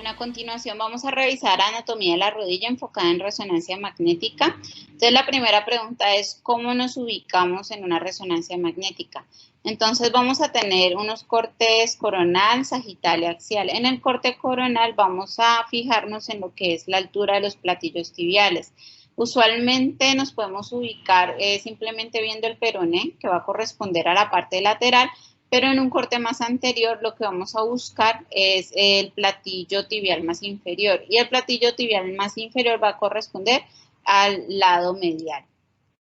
A continuación vamos a revisar anatomía de la rodilla enfocada en resonancia magnética. Entonces la primera pregunta es ¿cómo nos ubicamos en una resonancia magnética? Entonces vamos a tener unos cortes coronal, sagital y axial. En el corte coronal vamos a fijarnos en lo que es la altura de los platillos tibiales. Usualmente nos podemos ubicar simplemente viendo el peroné, que va a corresponder a la parte lateral, pero en un corte más anterior lo que vamos a buscar es el platillo tibial más inferior, y el platillo tibial más inferior va a corresponder al lado medial.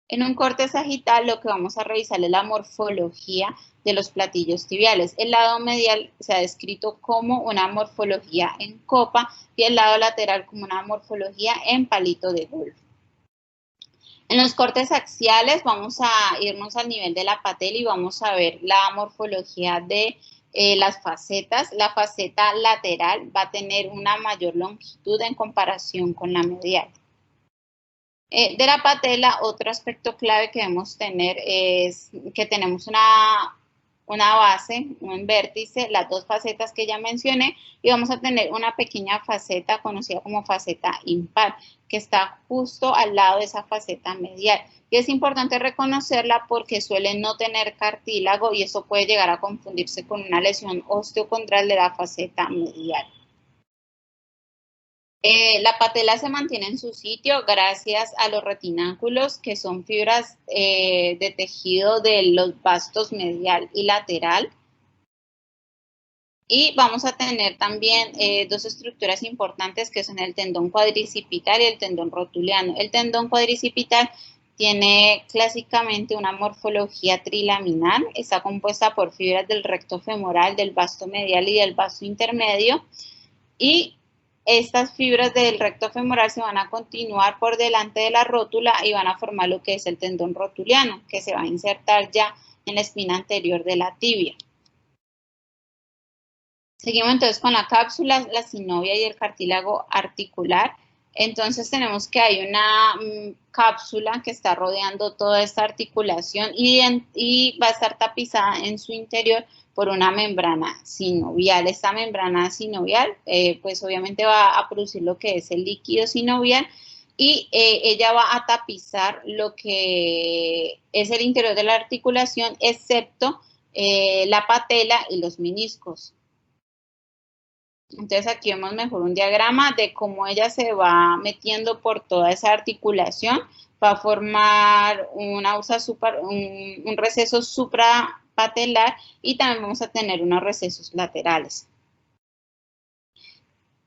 En un corte sagital lo que vamos a revisar es la morfología de los platillos tibiales. El lado medial se ha descrito como una morfología en copa y el lado lateral como una morfología en palito de golf. En los cortes axiales vamos a irnos al nivel de la patela y vamos a ver la morfología de las facetas. La faceta lateral va a tener una mayor longitud en comparación con la medial. De la patela, otro aspecto clave que debemos tener es que tenemos una base, un vértice, las dos facetas que ya mencioné, y vamos a tener una pequeña faceta conocida como faceta impar, que está justo al lado de esa faceta medial. Y es importante reconocerla porque suele no tener cartílago y eso puede llegar a confundirse con una lesión osteocondral de la faceta medial. La patela se mantiene en su sitio gracias a los retináculos, que son fibras de tejido de los vastos medial y lateral. Y vamos a tener también dos estructuras importantes que son el tendón cuadricipital y el tendón rotuliano. El tendón cuadricipital tiene clásicamente una morfología trilaminar, está compuesta por fibras del recto femoral, del vasto medial y del vasto intermedio, y estas fibras del recto femoral se van a continuar por delante de la rótula y van a formar lo que es el tendón rotuliano, que se va a insertar ya en la espina anterior de la tibia. Seguimos entonces con la cápsula, la sinovia y el cartílago articular. Entonces tenemos que hay una cápsula que está rodeando toda esta articulación y va a estar tapizada en su interior por una membrana sinovial. Esta membrana sinovial pues obviamente va a producir lo que es el líquido sinovial y ella va a tapizar lo que es el interior de la articulación, excepto la patela y los meniscos. Entonces aquí vemos mejor un diagrama de cómo ella se va metiendo por toda esa articulación, va a formar un receso suprapatelar y también vamos a tener unos recesos laterales.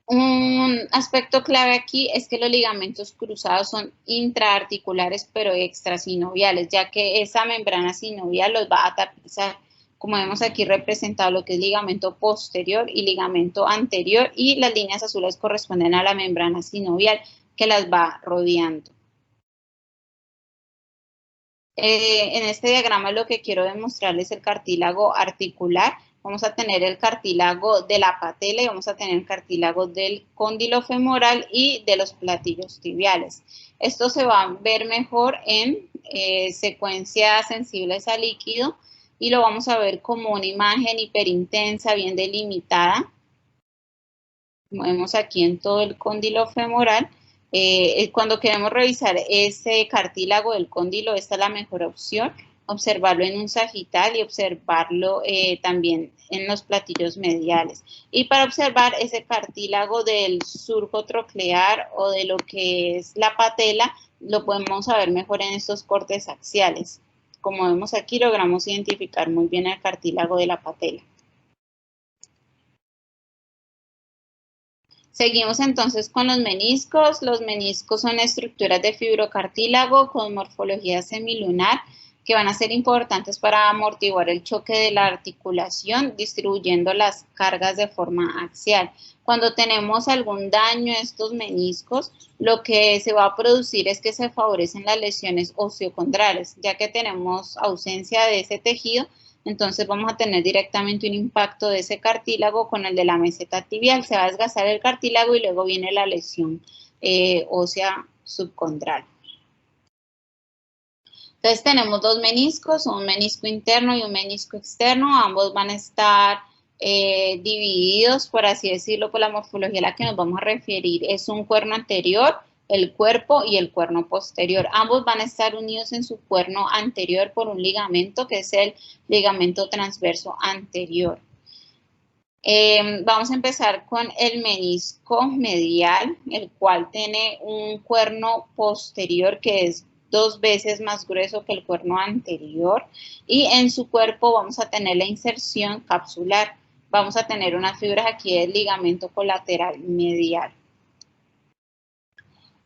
Un aspecto clave aquí es que los ligamentos cruzados son intraarticulares pero extrasinoviales, ya que esa membrana sinovial los va a tapizar. Como vemos aquí representado lo que es ligamento posterior y ligamento anterior, y las líneas azules corresponden a la membrana sinovial que las va rodeando. En este diagrama lo que quiero demostrarles es el cartílago articular. Vamos a tener el cartílago de la patela y vamos a tener el cartílago del cóndilo femoral y de los platillos tibiales. Esto se va a ver mejor en secuencias sensibles a líquido, y lo vamos a ver como una imagen hiperintensa, bien delimitada. Como vemos aquí en todo el cóndilo femoral. Cuando queremos revisar ese cartílago del cóndilo, esta es la mejor opción, observarlo en un sagital y observarlo también en los platillos mediales. Y para observar ese cartílago del surco troclear o de lo que es la patela, lo podemos ver mejor en estos cortes axiales. Como vemos aquí, logramos identificar muy bien el cartílago de la patela. Seguimos entonces con los meniscos. Los meniscos son estructuras de fibrocartílago con morfología semilunar que van a ser importantes para amortiguar el choque de la articulación, distribuyendo las cargas de forma axial. Cuando tenemos algún daño a estos meniscos, lo que se va a producir es que se favorecen las lesiones osteocondrales, ya que tenemos ausencia de ese tejido. Entonces vamos a tener directamente un impacto de ese cartílago con el de la meseta tibial. Se va a desgastar el cartílago y luego viene la lesión ósea subcondral. Entonces tenemos dos meniscos, un menisco interno y un menisco externo. Ambos van a estar divididos, por así decirlo, por la morfología a la que nos vamos a referir. Es un cuerno anterior, el cuerpo y el cuerno posterior. Ambos van a estar unidos en su cuerno anterior por un ligamento que es el ligamento transverso anterior. Vamos a empezar con el menisco medial, el cual tiene un cuerno posterior que es 2 veces más grueso que el cuerno anterior, y en su cuerpo vamos a tener la inserción capsular. Vamos a tener unas fibras aquí del ligamento colateral medial.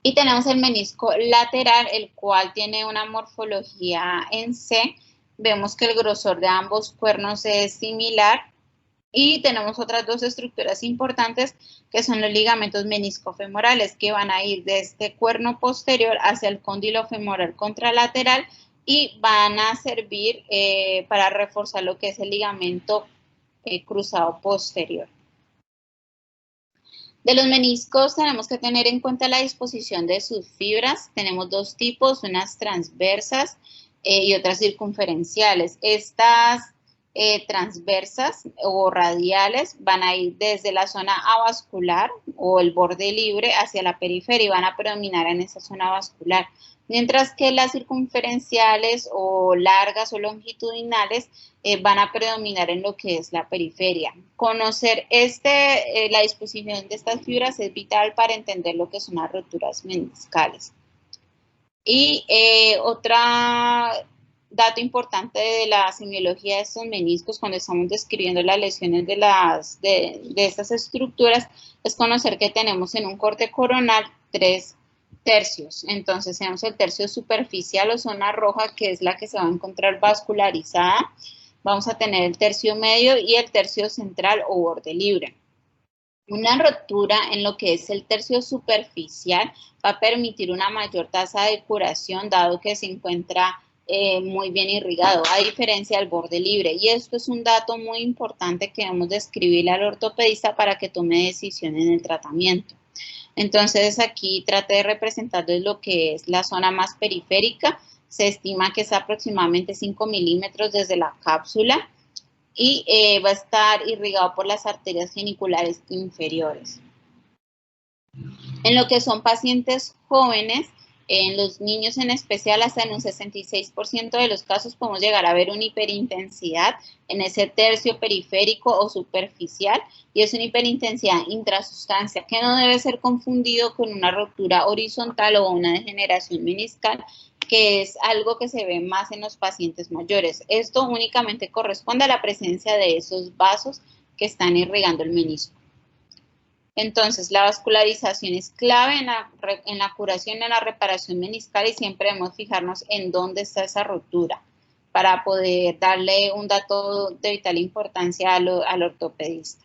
Y tenemos el menisco lateral, el cual tiene una morfología en C. Vemos que el grosor de ambos cuernos es similar. Y tenemos otras dos estructuras importantes que son los ligamentos meniscofemorales, que van a ir de este cuerno posterior hacia el cóndilo femoral contralateral y van a servir para reforzar lo que es el ligamento cruzado posterior. De los meniscos tenemos que tener en cuenta la disposición de sus fibras. Tenemos dos tipos, unas transversas y otras circunferenciales. Estas transversas o radiales van a ir desde la zona avascular o el borde libre hacia la periferia y van a predominar en esa zona vascular, mientras que las circunferenciales o largas o longitudinales van a predominar en lo que es la periferia. Conocer la disposición de estas fibras es vital para entender lo que son las roturas meniscales. Y otra dato importante de la semiología de estos meniscos cuando estamos describiendo las lesiones de estas estructuras es conocer que tenemos en un corte coronal 3 tercios. Entonces tenemos el tercio superficial o zona roja, que es la que se va a encontrar vascularizada. Vamos a tener el tercio medio y el tercio central o borde libre. Una rotura en lo que es el tercio superficial va a permitir una mayor tasa de curación, dado que se encuentra muy bien irrigado, a diferencia del borde libre. Y esto es un dato muy importante que debemos describirle al ortopedista para que tome decisión en el tratamiento. Entonces aquí traté de representarles lo que es la zona más periférica. Se estima que es aproximadamente 5 milímetros desde la cápsula y va a estar irrigado por las arterias geniculares inferiores. En lo que son pacientes jóvenes, en los niños en especial, hasta en un 66% de los casos podemos llegar a ver una hiperintensidad en ese tercio periférico o superficial, y es una hiperintensidad intrasustancia que no debe ser confundido con una rotura horizontal o una degeneración meniscal, que es algo que se ve más en los pacientes mayores. Esto únicamente corresponde a la presencia de esos vasos que están irrigando el menisco. Entonces, la vascularización es clave en la curación y en la reparación meniscal, y siempre debemos fijarnos en dónde está esa rotura para poder darle un dato de vital importancia al ortopedista.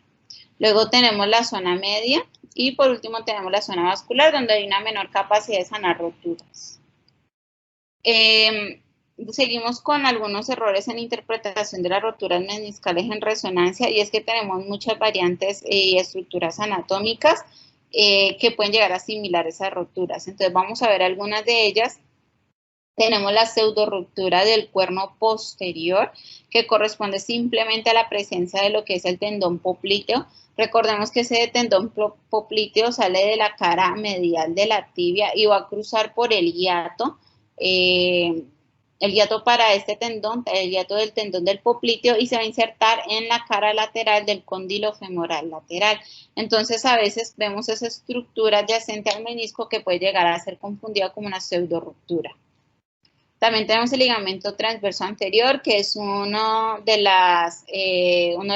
Luego tenemos la zona media y por último tenemos la zona vascular, donde hay una menor capacidad de sanar roturas. Seguimos con algunos errores en interpretación de las roturas meniscales en resonancia, y es que tenemos muchas variantes y estructuras anatómicas que pueden llegar a asimilar esas roturas. Entonces vamos a ver algunas de ellas. Tenemos la pseudorruptura del cuerno posterior, que corresponde simplemente a la presencia de lo que es el tendón popliteo. Recordemos que ese tendón popliteo sale de la cara medial de la tibia y va a cruzar por el hiato. El hiato para este tendón, el hiato del tendón del popliteo, y se va a insertar en la cara lateral del cóndilo femoral lateral. Entonces a veces vemos esa estructura adyacente al menisco que puede llegar a ser confundida como una pseudorruptura. También tenemos el ligamento transverso anterior, que es uno de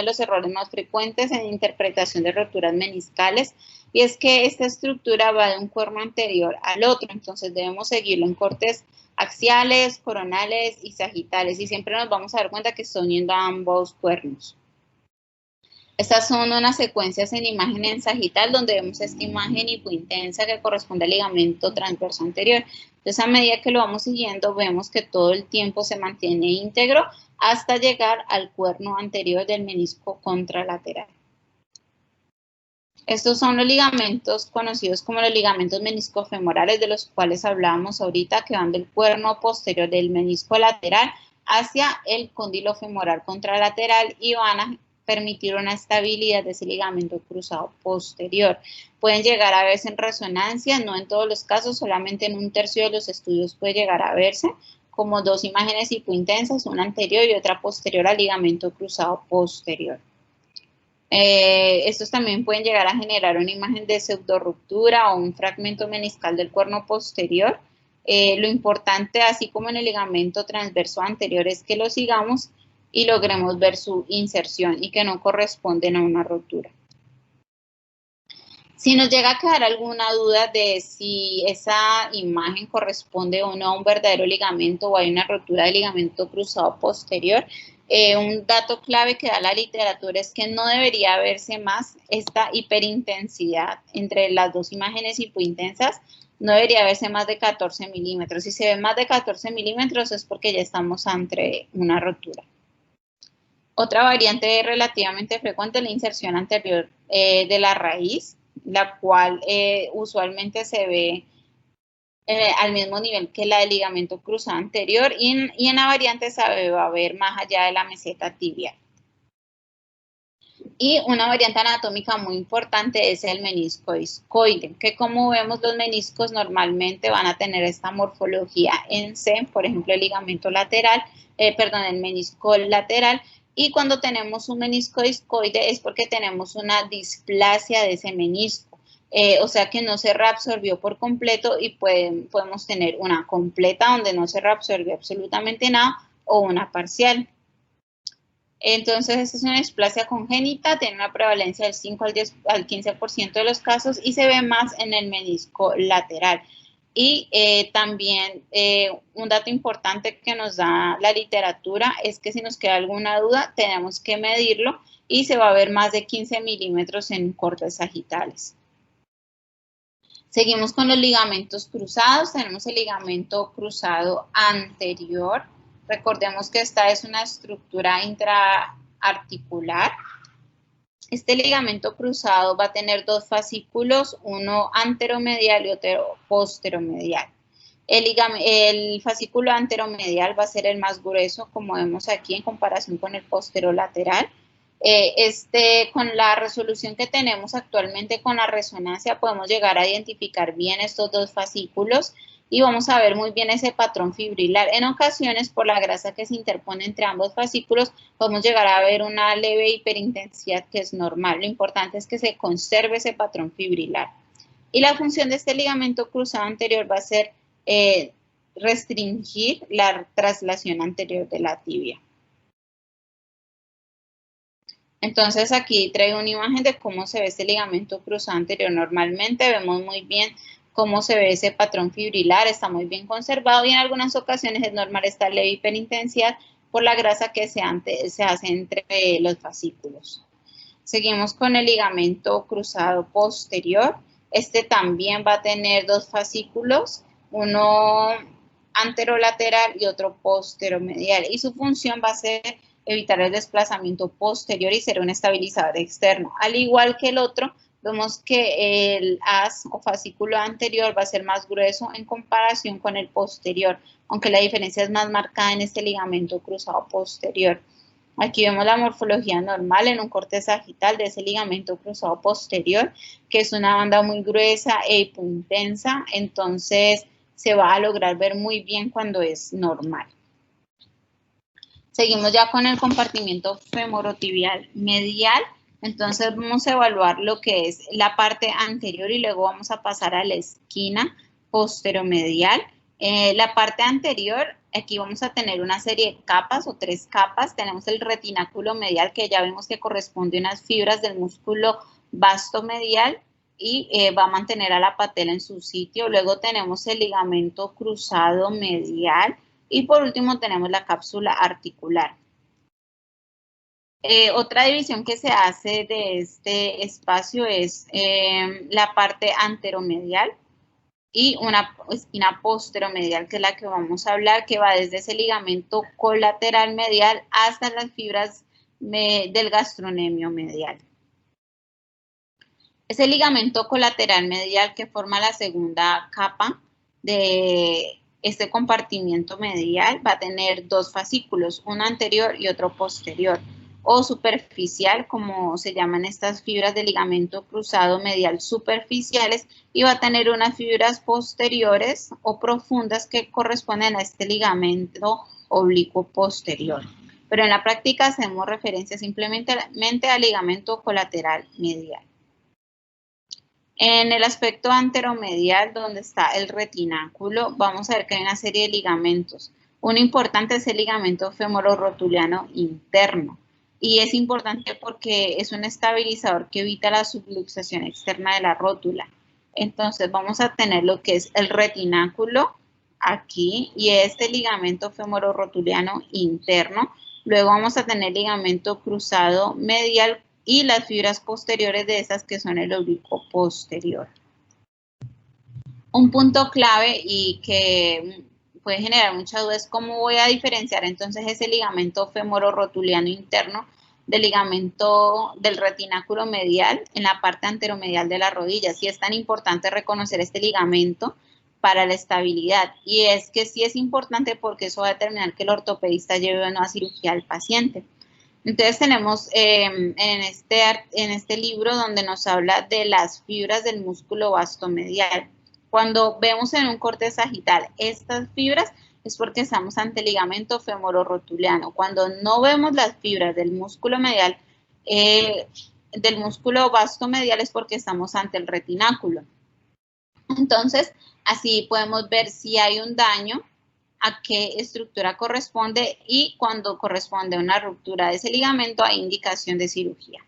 los errores más frecuentes en interpretación de roturas meniscales, y es que esta estructura va de un cuerno anterior al otro. Entonces debemos seguirlo en cortes axiales, coronales y sagitales, y siempre nos vamos a dar cuenta que está uniendo a ambos cuernos. Estas son unas secuencias en imagen en sagital, donde vemos esta imagen hipointensa que corresponde al ligamento transverso anterior. Entonces, a medida que lo vamos siguiendo, vemos que todo el tiempo se mantiene íntegro hasta llegar al cuerno anterior del menisco contralateral. Estos son los ligamentos conocidos como los ligamentos meniscofemorales, de los cuales hablábamos ahorita, que van del cuerno posterior del menisco lateral hacia el cóndilo femoral contralateral y van a permitir una estabilidad de ese ligamento cruzado posterior. Pueden llegar a verse en resonancia, no en todos los casos, solamente en 1/3 de los estudios puede llegar a verse, como 2 imágenes hipointensas, una anterior y otra posterior al ligamento cruzado posterior. Estos también pueden llegar a generar una imagen de pseudorruptura o un fragmento meniscal del cuerno posterior. Lo importante, así como en el ligamento transverso anterior, es que lo sigamos y logremos ver su inserción y que no corresponden a una rotura. Si nos llega a quedar alguna duda de si esa imagen corresponde o no a un verdadero ligamento o hay una rotura del ligamento cruzado posterior, un dato clave que da la literatura es que no debería verse más esta hiperintensidad entre las dos imágenes hipointensas, no debería verse más de 14 milímetros. Si se ve más de 14 milímetros es porque ya estamos ante una rotura. Otra variante relativamente frecuente es la inserción anterior de la raíz, la cual usualmente se ve al mismo nivel que la del ligamento cruzado anterior y en la variante se va a ver más allá de la meseta tibial. Y una variante anatómica muy importante es el menisco discoide, que como vemos los meniscos normalmente van a tener esta morfología en C, por ejemplo el ligamento lateral, el menisco lateral, y cuando tenemos un menisco discoide es porque tenemos una displasia de ese menisco. O sea que no se reabsorbió por completo y podemos tener una completa donde no se reabsorbió absolutamente nada o una parcial. Entonces, esta es una displasia congénita, tiene una prevalencia del 5 al 15% de los casos y se ve más en el menisco lateral. Y también un dato importante que nos da la literatura es que si nos queda alguna duda tenemos que medirlo y se va a ver más de 15 milímetros en cortes sagittales. Seguimos con los ligamentos cruzados. Tenemos el ligamento cruzado anterior. Recordemos que esta es una estructura intraarticular. Este ligamento cruzado va a tener dos fascículos, uno anteromedial y otro posteromedial. El fascículo anteromedial va a ser el más grueso, como vemos aquí, en comparación con el posterolateral. Con la resolución que tenemos actualmente con la resonancia podemos llegar a identificar bien estos dos fascículos y vamos a ver muy bien ese patrón fibrilar. En ocasiones, por la grasa que se interpone entre ambos fascículos, podemos llegar a ver una leve hiperintensidad que es normal. Lo importante es que se conserve ese patrón fibrilar. Y la función de este ligamento cruzado anterior va a ser restringir la traslación anterior de la tibia. Entonces aquí traigo una imagen de cómo se ve este ligamento cruzado anterior. Normalmente vemos muy bien cómo se ve ese patrón fibrilar, está muy bien conservado y en algunas ocasiones es normal esta leve hiperintensidad por la grasa que se hace entre los fascículos. Seguimos con el ligamento cruzado posterior. Este también va a tener dos fascículos, uno anterolateral y otro posteromedial y su función va a ser evitar el desplazamiento posterior y ser un estabilizador externo. Al igual que el otro, vemos que el haz o fascículo anterior va a ser más grueso en comparación con el posterior, aunque la diferencia es más marcada en este ligamento cruzado posterior. Aquí vemos la morfología normal en un corte sagital de ese ligamento cruzado posterior, que es una banda muy gruesa e hipointensa, entonces se va a lograr ver muy bien cuando es normal. Seguimos ya con el compartimiento femorotibial medial. Entonces vamos a evaluar lo que es la parte anterior y luego vamos a pasar a la esquina posteromedial. La parte anterior, aquí vamos a tener una serie de capas o 3 capas. Tenemos el retináculo medial que ya vemos que corresponde a unas fibras del músculo vasto medial y va a mantener a la patela en su sitio. Luego tenemos el ligamento cruzado medial. Y por último tenemos la cápsula articular. Otra división que se hace de este espacio es la parte anteromedial y una esquina posteromedial, que es la que vamos a hablar, que va desde ese ligamento colateral medial hasta las fibras del gastrocnemio medial. Es el ligamento colateral medial que forma la segunda capa de este compartimiento medial. Va a tener dos fascículos, uno anterior y otro posterior. o superficial, como se llaman estas fibras de ligamento cruzado medial superficiales, y va a tener unas fibras posteriores o profundas que corresponden a este ligamento oblicuo posterior. Pero en la práctica hacemos referencia simplemente al ligamento colateral medial. En el aspecto anteromedial, donde está el retináculo, vamos a ver que hay una serie de ligamentos. Uno importante es el ligamento femororotuliano interno. Y es importante porque es un estabilizador que evita la subluxación externa de la rótula. Entonces vamos a tener lo que es el retináculo aquí y este ligamento femororotuliano interno. Luego vamos a tener ligamento cruzado medial y las fibras posteriores de esas que son el oblicuo posterior. Un punto clave y que puede generar mucha duda es cómo voy a diferenciar entonces ese ligamento femororotuliano interno del ligamento del retináculo medial en la parte anteromedial de la rodilla. Sí es tan importante reconocer este ligamento para la estabilidad, y es que sí es importante porque eso va a determinar que el ortopedista lleve o no a cirugía al paciente. Entonces tenemos en este libro donde nos habla de las fibras del músculo vastomedial. Cuando vemos en un corte sagital estas fibras es porque estamos ante el ligamento femororotuliano. Cuando no vemos las fibras del músculo medial, del músculo vastomedial, es porque estamos ante el retináculo. Entonces, así podemos ver si hay un daño, a qué estructura corresponde, y cuando corresponde a una ruptura de ese ligamento hay indicación de cirugía.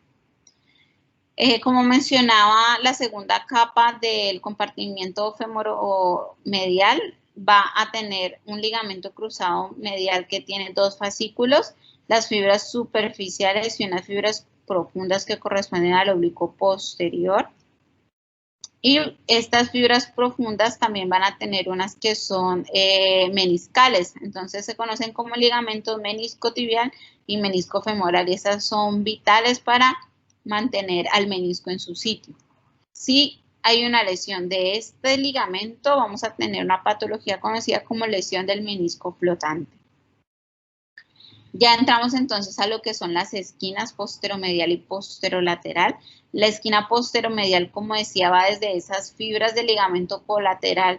Como mencionaba, la segunda capa del compartimiento femoromedial va a tener un ligamento cruzado medial que tiene dos fascículos, las fibras superficiales y unas fibras profundas que corresponden al oblicuo posterior. Y estas fibras profundas también van a tener unas que son meniscales, entonces se conocen como ligamentos meniscotibial y menisco femoral, y estas son vitales para mantener al menisco en su sitio. Si hay una lesión de este ligamento, vamos a tener una patología conocida como lesión del menisco flotante. Ya entramos entonces a lo que son las esquinas posteromedial y posterolateral. La esquina posteromedial, como decía, va desde esas fibras del ligamento colateral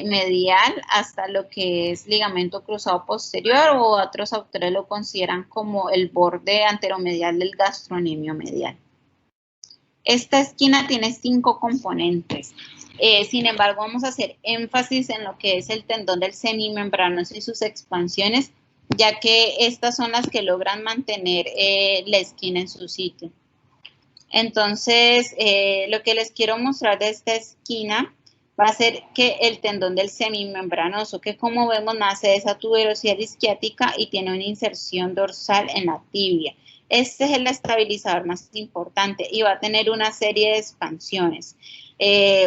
medial hasta lo que es ligamento cruzado posterior, o otros autores lo consideran como el borde anteromedial del gastrocnemio medial. Esta esquina tiene 5 componentes. Sin embargo, vamos a hacer énfasis en lo que es el tendón del semimembranoso y sus expansiones, ya que estas son las que logran mantener la esquina en su sitio. Entonces, lo que les quiero mostrar de esta esquina va a ser que el tendón del semimembranoso, que como vemos nace de esa tuberosidad isquiática y tiene una inserción dorsal en la tibia. Este es el estabilizador más importante y va a tener una serie de expansiones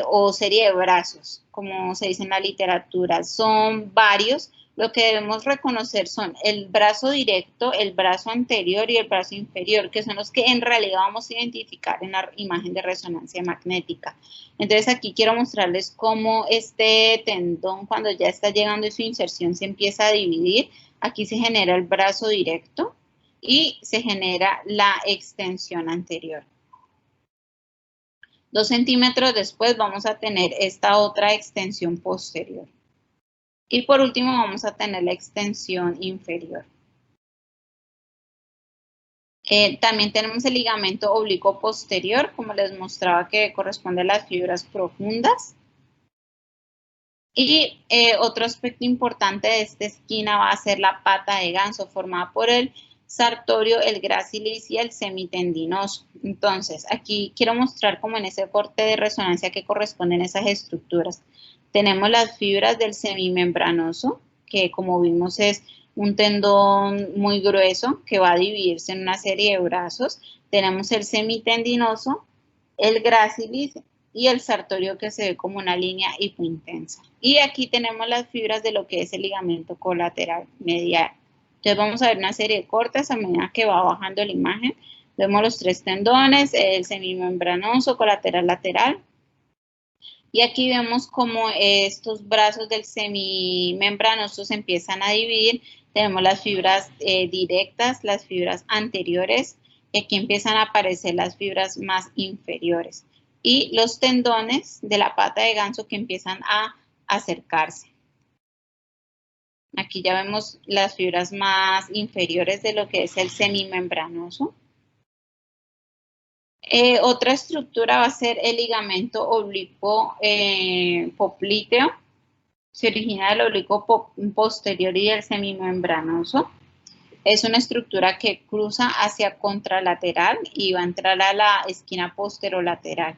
o serie de brazos, como se dice en la literatura. Son varios. Lo que debemos reconocer son el brazo directo, el brazo anterior y el brazo inferior, que son los que en realidad vamos a identificar en la imagen de resonancia magnética. Entonces aquí quiero mostrarles cómo este tendón, cuando ya está llegando a su inserción, se empieza a dividir. Aquí se genera el brazo directo y se genera la extensión anterior. 2 centímetros después vamos a tener esta otra extensión posterior. Y por último vamos a tener la extensión inferior. También tenemos el ligamento oblicuo posterior, como les mostraba, que corresponde a las fibras profundas. Y otro aspecto importante de esta esquina va a ser la pata de ganso, formada por el sartorio, el gracilis y el semitendinoso. Entonces, aquí quiero mostrar como en ese corte de resonancia que corresponden esas estructuras. Tenemos las fibras del semimembranoso, que como vimos es un tendón muy grueso que va a dividirse en una serie de brazos. Tenemos el semitendinoso, el gracilis y el sartorio, que se ve como una línea hipointensa. Y aquí tenemos las fibras de lo que es el ligamento colateral medial. Entonces vamos a ver una serie de cortes a medida que va bajando la imagen. Vemos los 3 tendones, el semimembranoso, colateral, lateral. Y aquí vemos cómo estos brazos del semimembranoso se empiezan a dividir Tenemos las fibras directas, las fibras anteriores, y aquí empiezan a aparecer las fibras más inferiores. Y los tendones de la pata de ganso que empiezan a acercarse. Aquí ya vemos las fibras más inferiores de lo que es el semimembranoso. Otra estructura va a ser el ligamento oblicuo popliteo. Se origina del oblicuo posterior y del semimembranoso. Es una estructura que cruza hacia contralateral y va a entrar a la esquina posterolateral.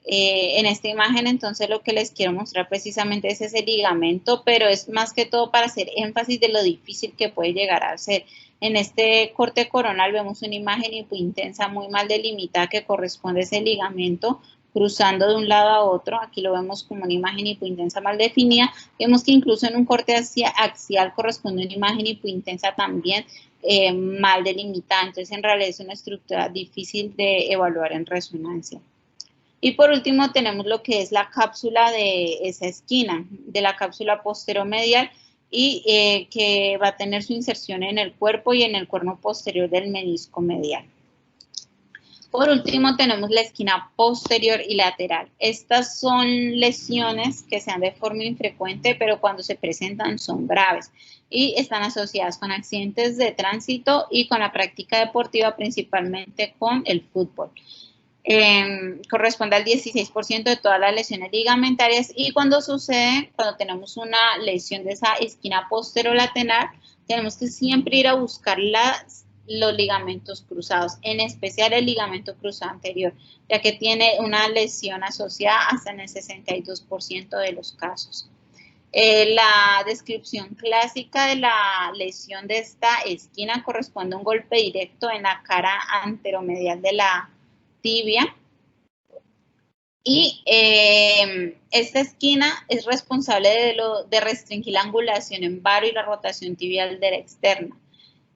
En esta imagen, entonces, lo que les quiero mostrar precisamente es ese ligamento, pero es más que todo para hacer énfasis de lo difícil que puede llegar a ser. En este corte coronal vemos una imagen hipointensa muy mal delimitada que corresponde a ese ligamento cruzando de un lado a otro. Aquí lo vemos como una imagen hipointensa mal definida. Vemos que incluso en un corte axial corresponde una imagen hipointensa también mal delimitada. Entonces, en realidad es una estructura difícil de evaluar en resonancia. Y por último tenemos lo que es la cápsula de esa esquina, de la cápsula posteromedial, y que va a tener su inserción en el cuerpo y en el cuerno posterior del menisco medial. Por último tenemos la esquina posterior y lateral. Estas son lesiones que se dan de forma infrecuente, pero cuando se presentan son graves y están asociadas con accidentes de tránsito y con la práctica deportiva, principalmente con el fútbol. Corresponde al 16% de todas las lesiones ligamentarias, y cuando sucede, cuando tenemos una lesión de esa esquina posterolateral, tenemos que siempre ir a buscar los ligamentos cruzados, en especial el ligamento cruzado anterior, ya que tiene una lesión asociada hasta en el 62% de los casos. La descripción clásica de la lesión de esta esquina corresponde a un golpe directo en la cara anteromedial de la tibia, y esta esquina es responsable de restringir la angulación en varo y la rotación tibial de la externa.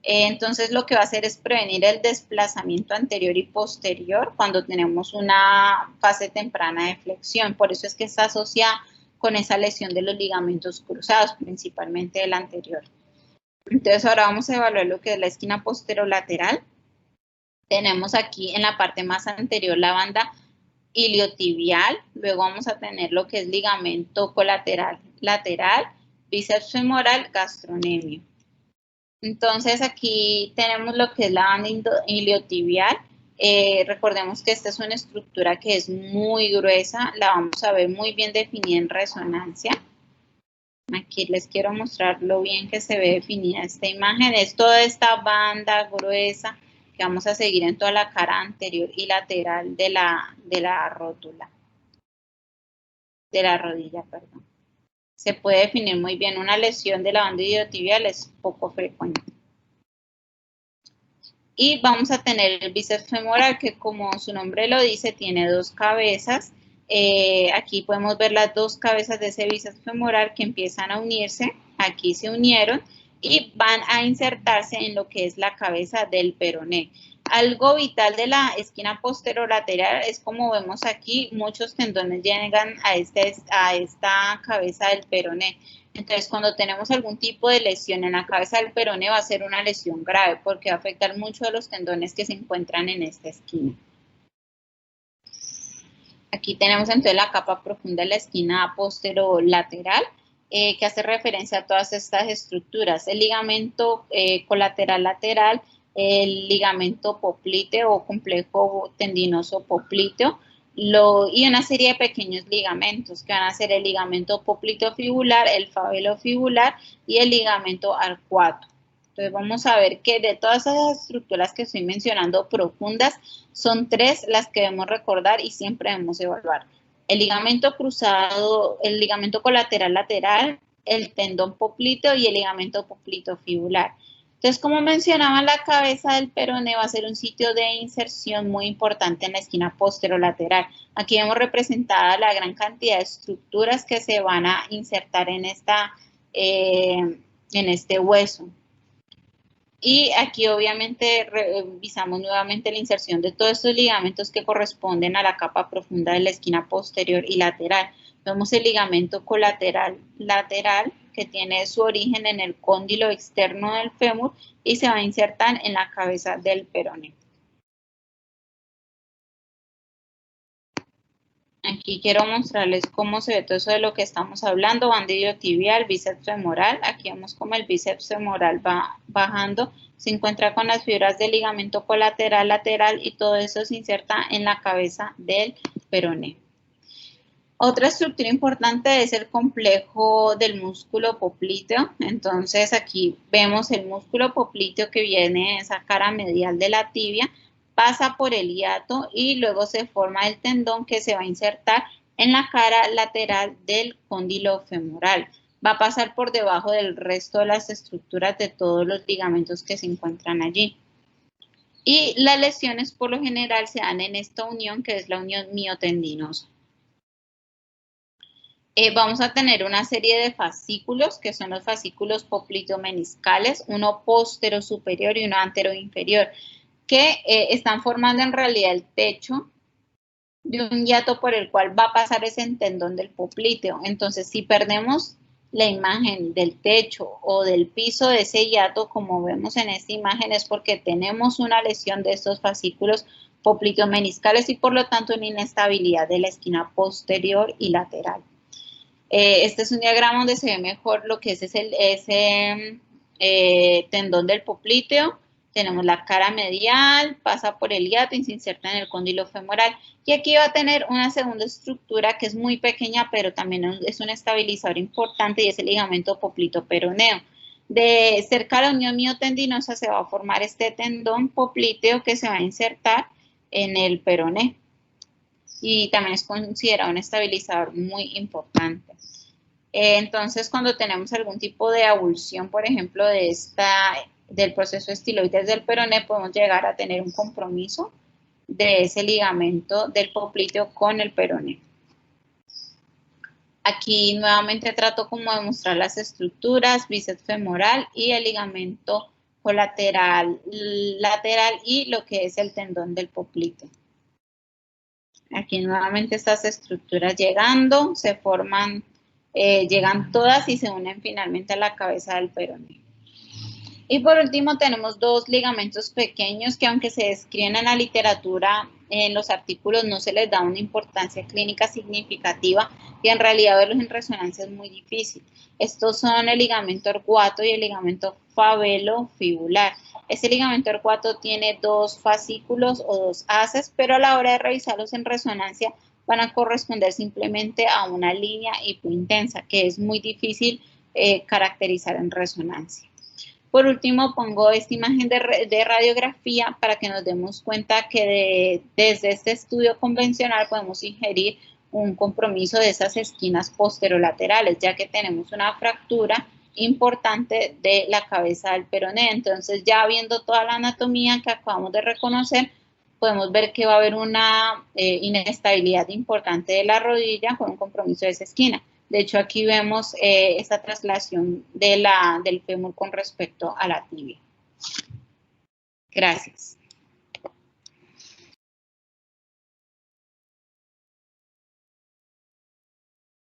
Entonces lo que va a hacer es prevenir el desplazamiento anterior y posterior cuando tenemos una fase temprana de flexión. Por eso es que está asociada con esa lesión de los ligamentos cruzados, principalmente el anterior. Entonces ahora vamos a evaluar lo que es la esquina posterolateral. Tenemos aquí en la parte más anterior la banda iliotibial, luego vamos a tener lo que es ligamento colateral lateral, bíceps femoral, gastrocnemio. Entonces aquí tenemos lo que es la banda iliotibial. Recordemos que esta es una estructura que es muy gruesa, la vamos a ver muy bien definida en resonancia. Aquí les quiero mostrar lo bien que se ve definida esta imagen. Es toda esta banda gruesa que vamos a seguir en toda la cara anterior y lateral de la rótula, de la rodilla, perdón. Se puede definir muy bien. Una lesión de la banda iliotibial es poco frecuente. Y vamos a tener el bíceps femoral, que como su nombre lo dice, tiene dos cabezas. Aquí podemos ver las dos cabezas de ese bíceps femoral que empiezan a unirse. Aquí se unieron y van a insertarse en lo que es la cabeza del peroné. Algo vital de la esquina posterolateral es, como vemos aquí, muchos tendones llegan a esta cabeza del peroné. Entonces, cuando tenemos algún tipo de lesión en la cabeza del peroné, va a ser una lesión grave porque va a afectar mucho a los tendones que se encuentran en esta esquina. Aquí tenemos entonces la capa profunda de la esquina posterolateral, que hace referencia a todas estas estructuras. El ligamento colateral lateral, el ligamento popliteo o complejo tendinoso popliteo, y una serie de pequeños ligamentos que van a ser el ligamento popliteofibular, el fabelofibular y el ligamento arcuato. Entonces vamos a ver que de todas esas estructuras que estoy mencionando profundas, son tres las que debemos recordar y siempre debemos evaluar. El ligamento cruzado, el ligamento colateral lateral, el tendón popliteo y el ligamento popliteofibular. Entonces, como mencionaba, la cabeza del peroné va a ser un sitio de inserción muy importante en la esquina posterolateral. Aquí vemos representada la gran cantidad de estructuras que se van a insertar en este hueso. Y aquí obviamente revisamos nuevamente la inserción de todos estos ligamentos que corresponden a la capa profunda de la esquina posterior y lateral. Vemos el ligamento colateral lateral, que tiene su origen en el cóndilo externo del fémur y se va a insertar en la cabeza del peroné. Aquí quiero mostrarles cómo se ve todo eso de lo que estamos hablando, banda iliotibial, bíceps femoral. Aquí vemos como el bíceps femoral va bajando, se encuentra con las fibras del ligamento colateral, lateral y todo eso se inserta en la cabeza del peroné. Otra estructura importante es el complejo del músculo popliteo. Entonces aquí vemos el músculo popliteo que viene en esa cara medial de la tibia, pasa por el hiato y luego se forma el tendón que se va a insertar en la cara lateral del cóndilo femoral. Va a pasar por debajo del resto de las estructuras de todos los ligamentos que se encuentran allí. Y las lesiones por lo general se dan en esta unión que es la unión miotendinosa. Vamos a tener una serie de fascículos, que son los fascículos popliteo-meniscales, uno postero superior y uno antero inferior, que están formando en realidad el techo de un hiato por el cual va a pasar ese tendón del popliteo. Entonces, si perdemos la imagen del techo o del piso de ese hiato, como vemos en esta imagen, es porque tenemos una lesión de estos fascículos popliteo-meniscales y por lo tanto una inestabilidad de la esquina posterior y lateral. Este es un diagrama donde se ve mejor lo que es ese tendón del popliteo. Tenemos la cara medial, pasa por el hiato y se inserta en el cóndilo femoral. Y aquí va a tener una segunda estructura que es muy pequeña, pero también es un estabilizador importante y es el ligamento poplito-peroneo. De cerca a la unión miotendinosa se va a formar este tendón popliteo que se va a insertar en el peroné. Y también es considerado un estabilizador muy importante. Entonces, cuando tenemos algún tipo de avulsión, por ejemplo, del proceso estiloides del peroné, podemos llegar a tener un compromiso de ese ligamento del popliteo con el peroné. Aquí nuevamente trato como de mostrar las estructuras, bíceps femoral y el ligamento colateral lateral y lo que es el tendón del popliteo. Aquí nuevamente estas estructuras llegando, se forman, llegan todas y se unen finalmente a la cabeza del peroné. Y por último tenemos dos ligamentos pequeños que aunque se describen en la literatura, en los artículos no se les da una importancia clínica significativa y en realidad verlos en resonancia es muy difícil. Estos son el ligamento arcuato y el ligamento fabelo-fibular. Este ligamento arcuato tiene dos fascículos o dos haces, pero a la hora de revisarlos en resonancia van a corresponder simplemente a una línea hipointensa, que es muy difícil caracterizar en resonancia. Por último, pongo esta imagen de radiografía para que nos demos cuenta que desde este estudio convencional podemos inferir un compromiso de esas esquinas posterolaterales, ya que tenemos una fractura importante de la cabeza del peroné. Entonces, ya viendo toda la anatomía que acabamos de reconocer, podemos ver que va a haber una inestabilidad importante de la rodilla con un compromiso de esa esquina. De hecho, aquí vemos esta traslación del fémur con respecto a la tibia. Gracias.